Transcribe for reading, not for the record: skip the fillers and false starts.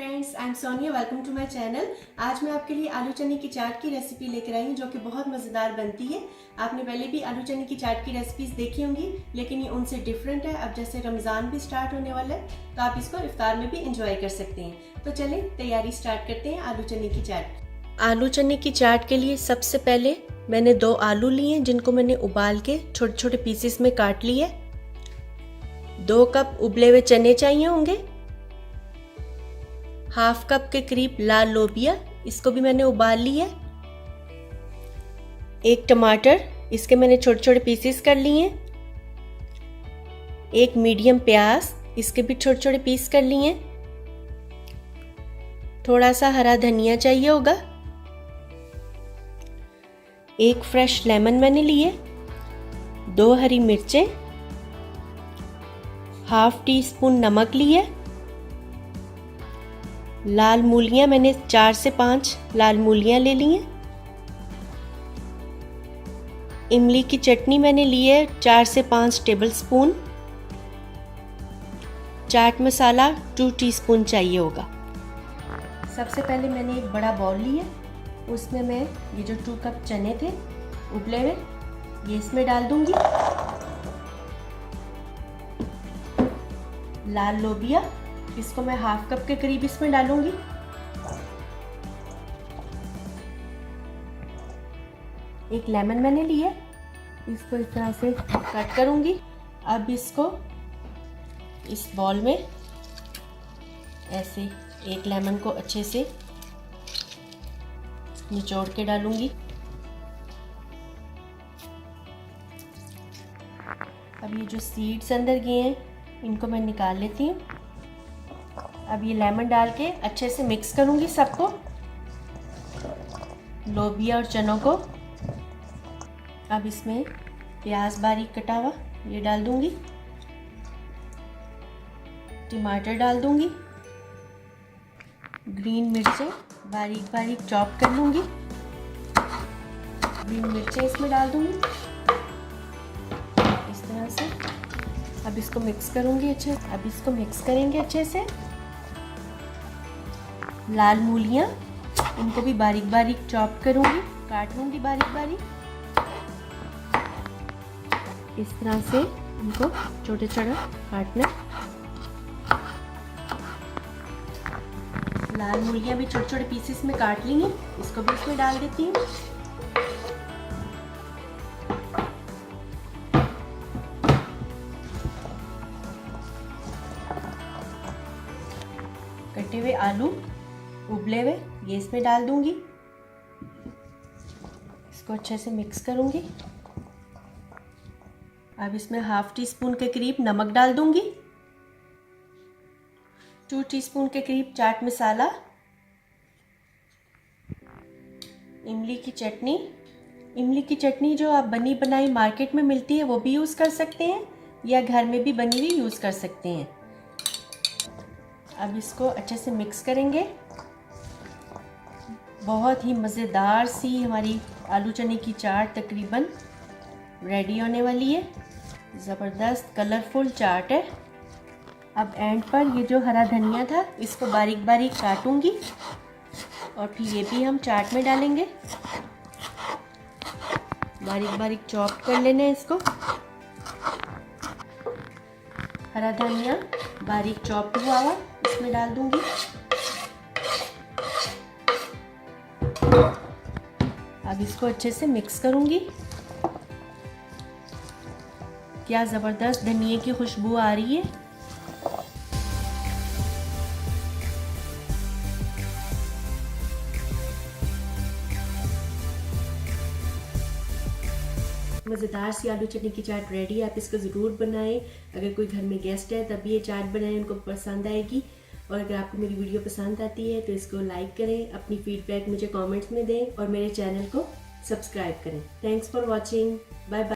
Friends, I am Sonia. Welcome to my channel. आज मैं आपके लिए आलू चने की चाट की रेसिपी लेकर आई हूँ जो कि बहुत मज़ेदार बनती है। आपने पहले भी आलू चने की चाट की रेसिपीज देखी होंगी, लेकिन ये उनसे डिफरेंट है। अब जैसे रमज़ान भी स्टार्ट होने वाला है तो आप इसको इफ्तार में भी इंजॉय कर सकते हैं। तो चलें तैयारी स्टार्ट करते हैं आलू चने की चाट। आलू चने की चाट के लिए सबसे पहले मैंने 2 आलू लिए जिनको मैंने उबाल के छोटे छोटे पीसेस में काट लिए। 2 कप उबले हुए चने चाहिए होंगे। हाफ कप के करीब लाल लोबिया, इसको भी मैंने उबाल लिया। 1 टमाटर, इसके मैंने छोटे छोटे पीसेस कर लिए। 1 मीडियम प्याज, इसके भी छोटे छोटे पीस कर लिए। थोड़ा सा हरा धनिया चाहिए होगा। 1 फ्रेश लेमन मैंने लिए। 2 हरी मिर्चें, हाफ टी स्पून नमक लिए। लाल मूलियां मैंने 4 से 5 लाल मूलियां ले ली हैं। इमली की चटनी मैंने ली है 4 से 5 table spoon. Chaat masala 2 teaspoon चाहिए होगा। सबसे पहले मैंने एक बड़ा बाउल लिया, उसमें मैं ये जो 2 कप चने थे उबले हुए, ये इसमें डाल दूंगी। लाल लोबिया, इसको मैं हाफ कप के करीब इसमें डालूंगी। एक लेमन मैंने लिया, इसको इस तरह से कट करूंगी। अब इसको इस बॉल में ऐसे एक लेमन को अच्छे से निचोड़ के डालूंगी। अब ये जो सीड्स अंदर गए हैं इनको मैं निकाल लेती हूँ। अब ये लेमन डाल के अच्छे से मिक्स करूंगी सबको, लोबिया और चनों को। अब इसमें प्याज बारीक कटा हुआ ये डाल दूंगी। टमाटर डाल दूंगी। ग्रीन मिर्चें बारीक बारीक चॉप कर लूंगी। ग्रीन मिर्चें इसमें डाल दूंगी इस तरह से। अब इसको मिक्स करूंगी अच्छे। अब इसको मिक्स करेंगे अच्छे से। लाल मूलियां, इनको भी बारीक बारीक चॉप करूंगी, काट लूंगी बारीक बारीक। इस तरह से इनको छोटे छोटे काटना। लाल मूलियां भी छोटे छोटे पीसेस में काट ली हैं, इसको भी इसमें डाल देती हूँ। कटे हुए आलू उबले हुए ये इसमें डाल दूंगी। इसको अच्छे से मिक्स करूंगी। अब इसमें हाफ टी स्पून के करीब नमक डाल दूंगी। 2 टीस्पून के करीब चाट मसाला। इमली की चटनी, इमली की चटनी जो आप बनी बनाई मार्केट में मिलती है वो भी यूज़ कर सकते हैं, या घर में भी बनी हुई यूज़ कर सकते हैं। अब इसको अच्छे से मिक्स करेंगे। बहुत ही मज़ेदार सी हमारी आलू चने की चाट तकरीबन रेडी होने वाली है। ज़बरदस्त कलरफुल चाट है। अब एंड पर ये जो हरा धनिया था इसको बारीक बारीक काटूंगी और फिर ये भी हम चाट में डालेंगे। बारीक बारीक चॉप कर लेना है इसको। हरा धनिया बारीक चॉप हुआ हुआ इसमें डाल दूंगी। अब इसको अच्छे से मिक्स करूंगी। क्या ज़बरदस्त धनिए की खुशबू आ रही है। मज़ेदार सी आलू चने की चाट रेडी है। आप इसको ज़रूर बनाएं। अगर कोई घर में गेस्ट है तब ये चाट बनाएं, उनको पसंद आएगी। और अगर आपको मेरी वीडियो पसंद आती है तो इसको लाइक करें, अपनी फीडबैक मुझे कमेंट्स में दें और मेरे चैनल को सब्सक्राइब करें। Thanks for watching. Bye bye.